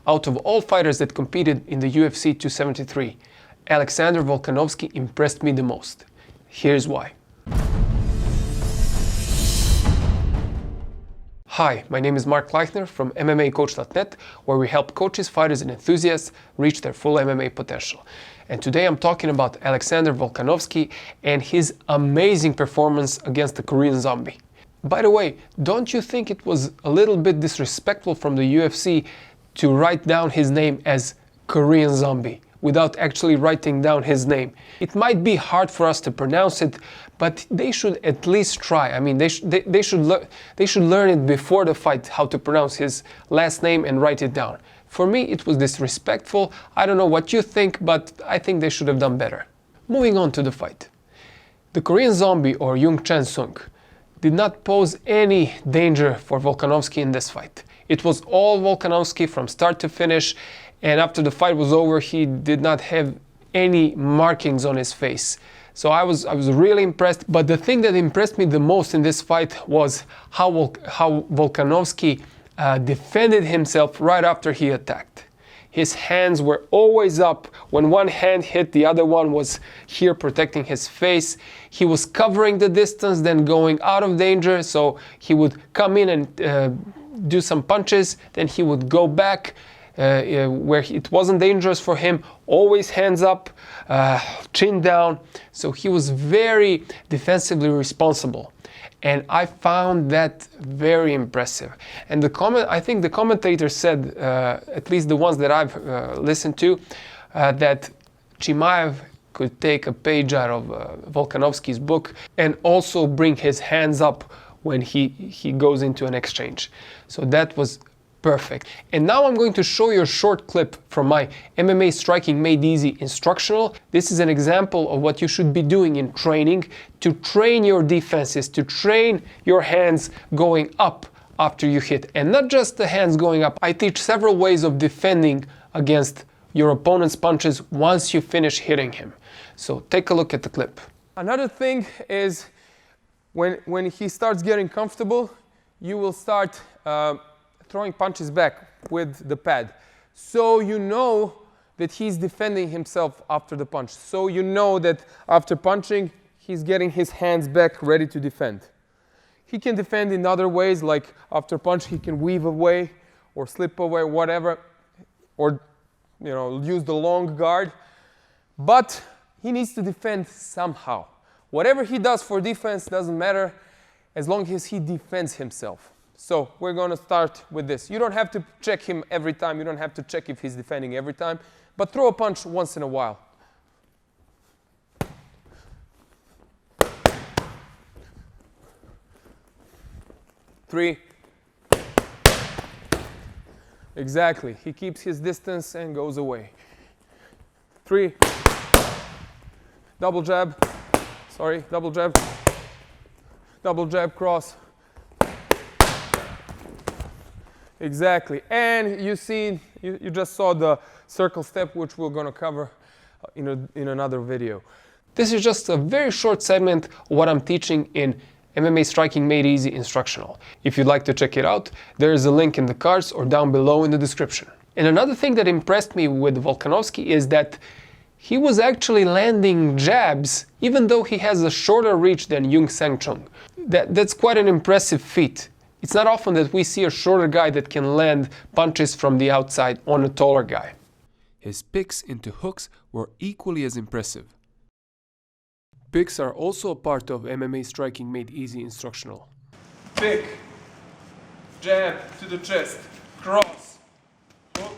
Out of all fighters that competed in the UFC 273, Alexander Volkanovski impressed me the most. Here's why. Hi, my name is Mark Leichner from MMAcoach.net, where we help coaches, fighters and enthusiasts reach their full MMA potential. And today I'm talking about Alexander Volkanovski and his amazing performance against the Korean Zombie. By the way, don't you think it was a little bit disrespectful from the UFC to write down his name as Korean Zombie without actually writing down his name? It might be hard for us to pronounce it, but they should at least try. I mean, they should learn it before the fight, how to pronounce his last name and write it down. For me, it was disrespectful. I don't know what you think, but I think they should have done better. Moving on to the fight. The Korean Zombie, or Jung Chan-sung, did not pose any danger for Volkanovski in this fight. It was all Volkanovski from start to finish, and after the fight was over, he did not have any markings on his face. So I was really impressed. But the thing that impressed me the most in this fight was how Volkanovski defended himself right after he attacked. His hands were always up. When one hand hit, the other one was here protecting his face. He was covering the distance, then going out of danger. So he would come in and do some punches, then he would go back where it wasn't dangerous for him, always hands up, chin down. So he was very defensively responsible. And I found that very impressive. And I think the commentators said, at least the ones that I've listened to, that Chimaev could take a page out of Volkanovski's book and also bring his hands up when he goes into an exchange. So that was perfect. And now I'm going to show you a short clip from my MMA Striking Made Easy instructional. This is an example of what you should be doing in training to train your defenses, to train your hands going up after you hit. And not just the hands going up. I teach several ways of defending against your opponent's punches once you finish hitting him. So take a look at the clip. Another thing is when he starts getting comfortable, you will start throwing punches back with the pad. So you know that he's defending himself after the punch. So you know that after punching, he's getting his hands back ready to defend. He can defend in other ways, like after punch, he can weave away or slip away, whatever, or use the long guard. But he needs to defend somehow. Whatever he does for defense doesn't matter as long as he defends himself. So we're going to start with this. You don't have to check him every time. You don't have to check if he's defending every time. But throw a punch once in a while. Three. Exactly. He keeps his distance and goes away. Three. Double jab. Sorry, double jab. Double jab, cross. Exactly. And you just saw the circle step, which we're going to cover in another video. This is just a very short segment of what I'm teaching in MMA Striking Made Easy instructional. If you'd like to check it out, there is a link in the cards or down below in the description. And another thing that impressed me with Volkanovski is that he was actually landing jabs even though he has a shorter reach than Jung Chan-sung. That's quite an impressive feat. It's not often that we see a shorter guy that can land punches from the outside on a taller guy. His picks into hooks were equally as impressive. Picks are also a part of MMA Striking Made Easy instructional. Pick, jab to the chest, cross, hook,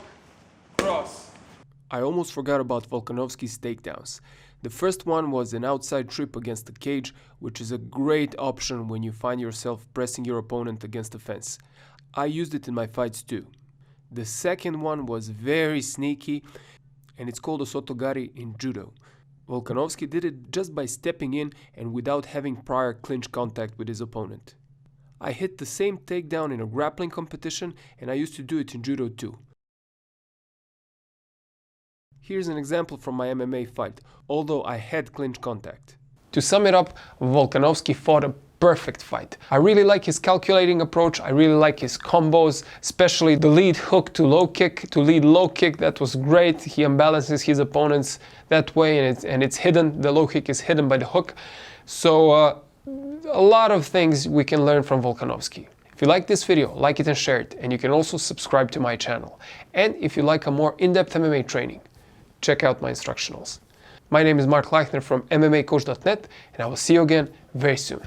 cross. I almost forgot about Volkanovski's takedowns. The first one was an outside trip against the cage, which is a great option when you find yourself pressing your opponent against the fence. I used it in my fights too. The second one was very sneaky, and it's called a sotogari in judo. Volkanovski did it just by stepping in and without having prior clinch contact with his opponent. I hit the same takedown in a grappling competition, and I used to do it in judo too. Here's an example from my MMA fight, although I had clinch contact. To sum it up, Volkanovski fought a perfect fight. I really like his calculating approach. I really like his combos, especially the lead hook to low kick, to lead low kick. That was great. He unbalances his opponents that way, and it's hidden. The low kick is hidden by the hook. So a lot of things we can learn from Volkanovski. If you like this video, like it and share it, and you can also subscribe to my channel. And if you like a more in-depth MMA training, check out my instructionals. My name is Mark Leichner from MMAcoach.net, and I will see you again very soon.